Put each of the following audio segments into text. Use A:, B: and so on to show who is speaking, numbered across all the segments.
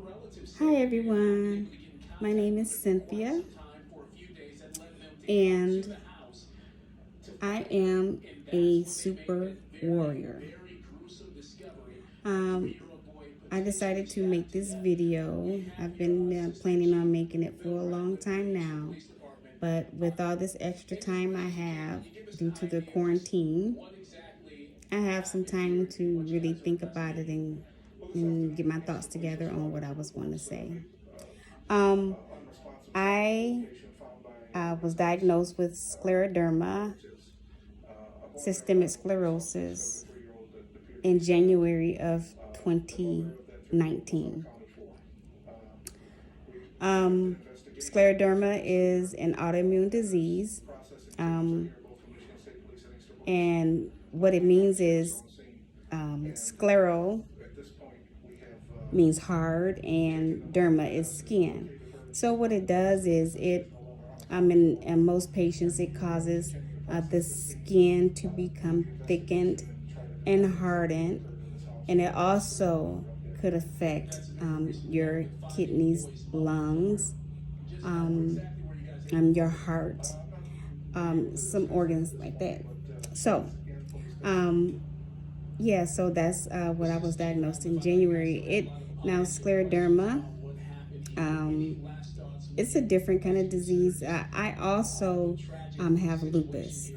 A: Hi everyone, my name is Cynthia and I am a super warrior. Um, I decided to make this video. I've been planning on making it for a long time now, but with all this extra time I have due to the quarantine, I have some time to really think about it and get my thoughts together on what I was going to say. Um, I was diagnosed with scleroderma, systemic sclerosis, in January of 2019. Scleroderma is an autoimmune disease, and what it means is sclero means hard, and derma is skin. So what it does is in most patients, it causes the skin to become thickened and hardened, and it also could affect your kidneys, lungs, your heart, some organs like that. So, yeah, so that's what I was diagnosed in January. Now scleroderma. It's a different kind of disease. I also have lupus.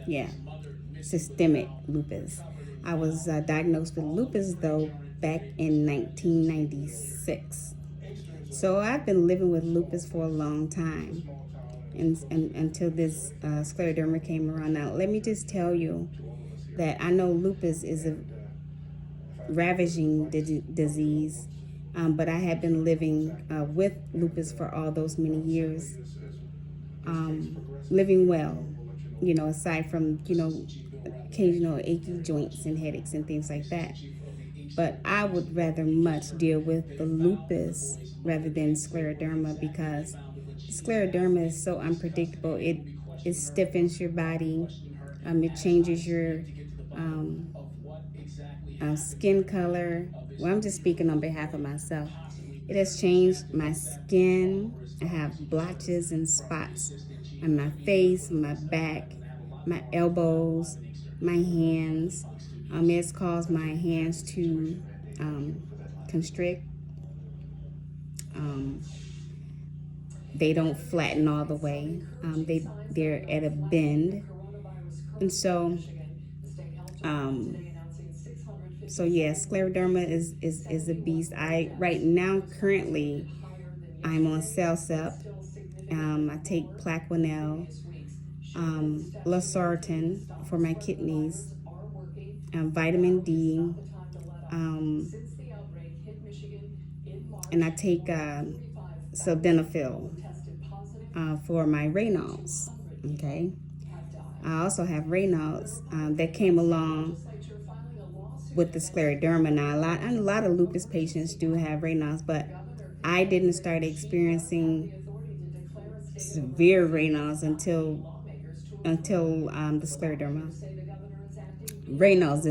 A: Yeah, systemic lupus. I was diagnosed with lupus though back in 1996. So I've been living with lupus for a long time, and until this scleroderma came around. Now let me just tell you that I know lupus is a ravaging disease, but I had been living with lupus for all those many years, living well, aside from, occasional achy joints and headaches and things like that. But I would rather much deal with the lupus rather than scleroderma, because scleroderma is so unpredictable. It stiffens your body. It changes your skin color. Well, I'm just speaking on behalf of myself. It has changed my skin. I have blotches and spots on my face, my back, my elbows, my hands. It's caused my hands to constrict. They don't flatten all the way. They're at a bend, and um, so yeah, scleroderma is a beast. I right now currently I'm on Celsep. I take Plaquenil, Losartan for my kidneys, vitamin D, um, and I take sildenafil for my Raynaud's. Okay, I also have Raynaud's that came along with the scleroderma. Now a lot of lupus patients do have Raynaud's, but I didn't start experiencing severe Raynaud's until the scleroderma. Raynaud's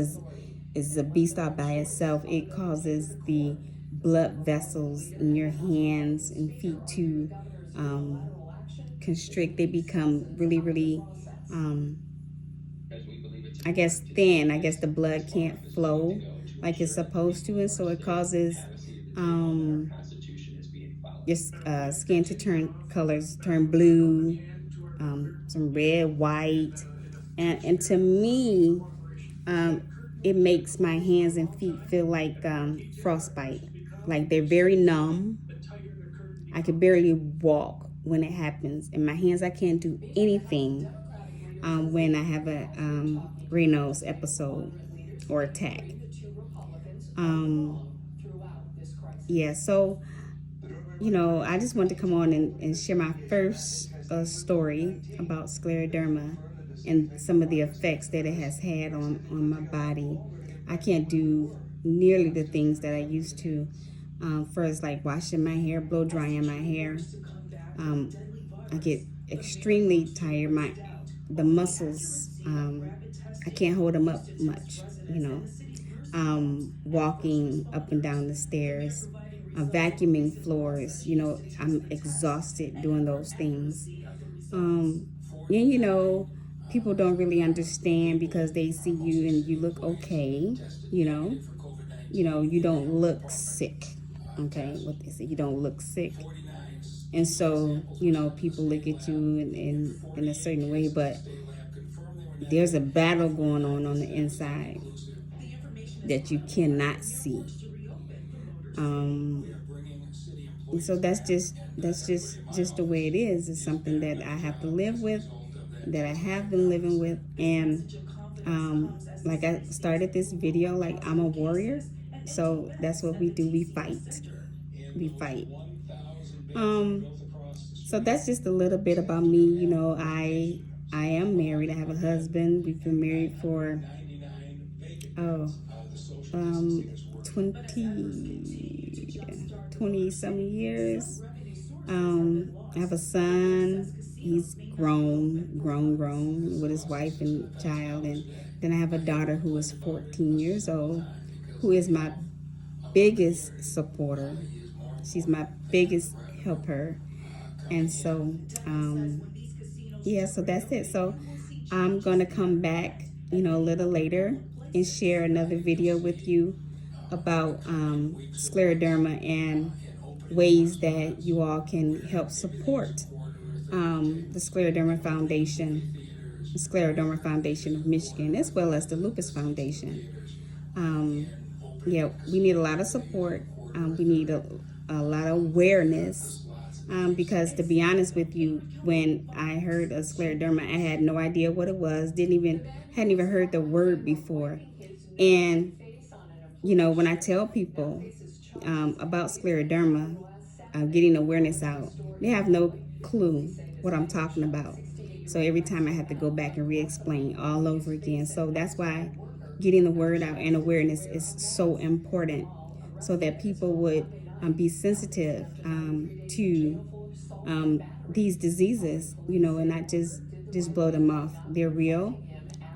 A: is a beast all by itself. It causes the blood vessels in your hands and feet to constrict. They become really, really, I guess, thin. I guess the blood can't flow like it's supposed to, and so it causes your skin to turn blue, some red, white, and to me, it makes my hands and feet feel like frostbite, like they're very numb. I can barely walk when it happens. In my hands, I can't do anything when I have a Raynaud's episode or attack. Yeah, so, I just wanted to come on and share my first story about scleroderma and some of the effects that it has had on my body. I can't do nearly the things that I used to. First, like washing my hair, blow drying my hair. I get extremely tired. The muscles, I can't hold them up much, walking up and down the stairs, vacuuming floors. I'm exhausted doing those things. And people don't really understand because they see you and you look okay. You know, you don't look sick. Okay, what they say, you don't look sick. And so, people look at you in a certain way, but there's a battle going on the inside that you cannot see. And so that's just the way it is. It's something that I have to live with, that I have been living with. And like I started this video, like I'm a warrior. So that's what we do. We fight. We fight. Um, so that's just a little bit about me. I am married. I have a husband. We've been married for oh um 20 some years. I have a son. He's grown with his wife and child. And then I have a daughter who is 14 years old, who is my biggest supporter. She's my biggest helper. And so, yeah, so that's it. So I'm going to come back, a little later and share another video with you about scleroderma and ways that you all can help support the Scleroderma Foundation of Michigan, as well as the Lupus Foundation. Yeah, we need a lot of support. We need a lot of awareness. Because to be honest with you, when I heard of scleroderma, I had no idea what it was. Hadn't even heard the word before. And when I tell people about scleroderma, getting awareness out, they have no clue what I'm talking about. So every time I have to go back and re-explain all over again. So that's why getting the word out and awareness is so important, so that people would be sensitive to these diseases, and not just blow them off. They're real,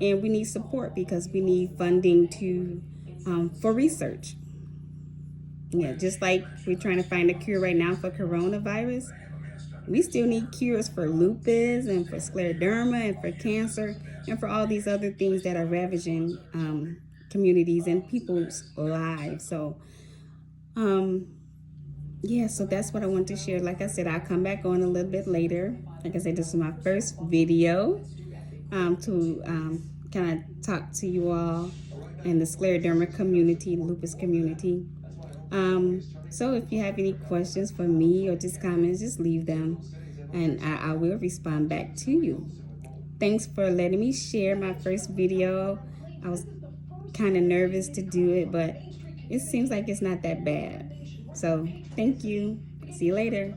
A: and we need support because we need funding for research. Yeah, just like we're trying to find a cure right now for coronavirus, we still need cures for lupus and for scleroderma and for cancer and for all these other things that are ravaging communities and people's lives. So, yeah, so that's what I want to share. Like I said, I'll come back on a little bit later. Like I said, this is my first video to kind of talk to you all in the scleroderma community, lupus community. So if you have any questions for me or just comments, just leave them and I will respond back to you. Thanks for letting me share my first video. I was kind of nervous to do it, but it seems like it's not that bad. So thank you. See you later.